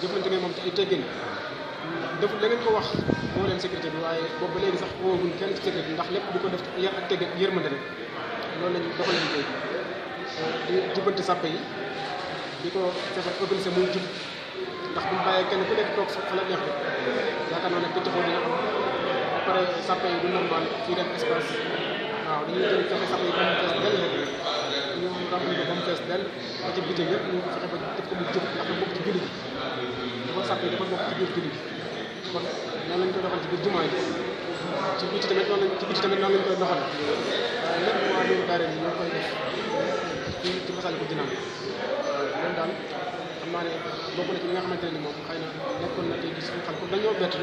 jëflante ne moom ci ay teggin def la ngeen ko wax moo leen sécurité bi waaye boobu ba léegi sax wooguñ kenn ci sécurité ndax lépp di ko def ci yar ak teggin yërmande rek loolu lañ doxal liggéey di jubbanti sàppe yi di ko fexe organiser muy jub ndax buñ bàyyee kenn ku nekk toog fa la neex bi yaakaar naa ne pëccxoo dina am ba pare sàppe yi du normal fii def espace waaw dañuy jël fexe sàppe yi ba mu fees dell ñu remplir ko ba mu fees dell ba ci biti yëpp ñu fexe ba def ko mu jub ndax mu bokk ci julli gi dafa sàppe yi dafa bokk ci biir julli gi kon noonu lañ koy doxal ci biir jumaa ji ci biti tamit noonu lañ koy doxal waaye lépp waa Nourou Darayni ñoo koy def ci Massalikul Jinaan loolu daal xam naa ne bokk na ci li nga xamante ne ni moom xëy na nekkoon na tey suñu xel pour dañoo bett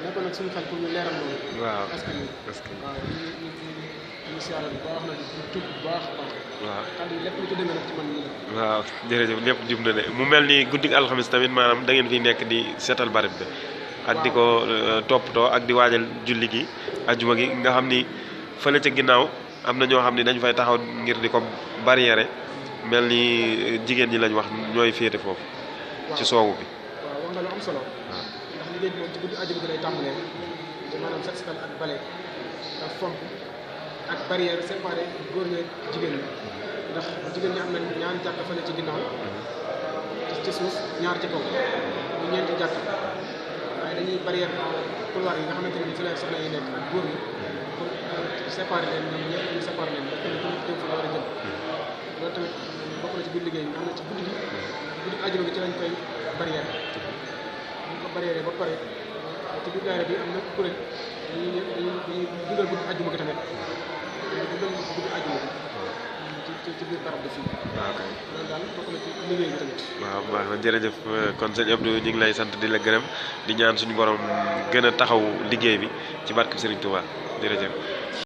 nekkoon nag suñu xel pour ñu leeral loolu. waaw est-ce que waaw ñu siyaare bu baax nag ñu tuub bu baax a baax. waaw kàddu yi lépp lu ci demee nag ci man mii la. waaw jërëjëf lépp jub na de mu mel ni guddi alxamis tamit maanaam da ngeen fi nekk di seetal barab bi ak di ko toppatoo ak di waajal julli gi ajjuma gi nga xam ni fële ca ginnaaw am na ñoo xam ni dañ fay taxaw ngir di ko barrière mel ni jigéen ñi lañ wax ñooy féete foofu. ci soowu bi. waaw wax nga lu am solo. ndax liggéey bi moom ci guddi ajjuma gi lay tàmbalee te maanaam set setal ak bale ak fomp ak barrière séparé góor ñi jigéen ñi ndax jigéen ñi am na ñaari jàkka fële ci ginnaaw ci suuf ñaar ci kaw ñu ñeenti jàkka waaye dañuy barrière couloir yi nga xamante ne fi la soxna yi nekk ak góor ñi pour séparer leen ñoom ñëpp ñu séparer leen ba kenn ku nekk jëm fa la war a jëm loolu tamit bokk na ci biir liggéey bi nga xam ne ci guddi ajjuma gi ci lañ koy barrière bu ñu ko barrière ba pare ci biir daayira bi am na kuréel dañuy dugal guddi ajjuma gi tamit dañuy dugal guddi ajjuma gi ci biir barab bi fii. waaw kay loolu daal bokk na ci liggéey bi tamit. waaw baax na jërëjëf kon sëñ Abdou ñu ngi lay sant di la gërëm di ñaan suñu borom gën a taxaw liggéey bi ci barke Serigne Touba jërëjëf.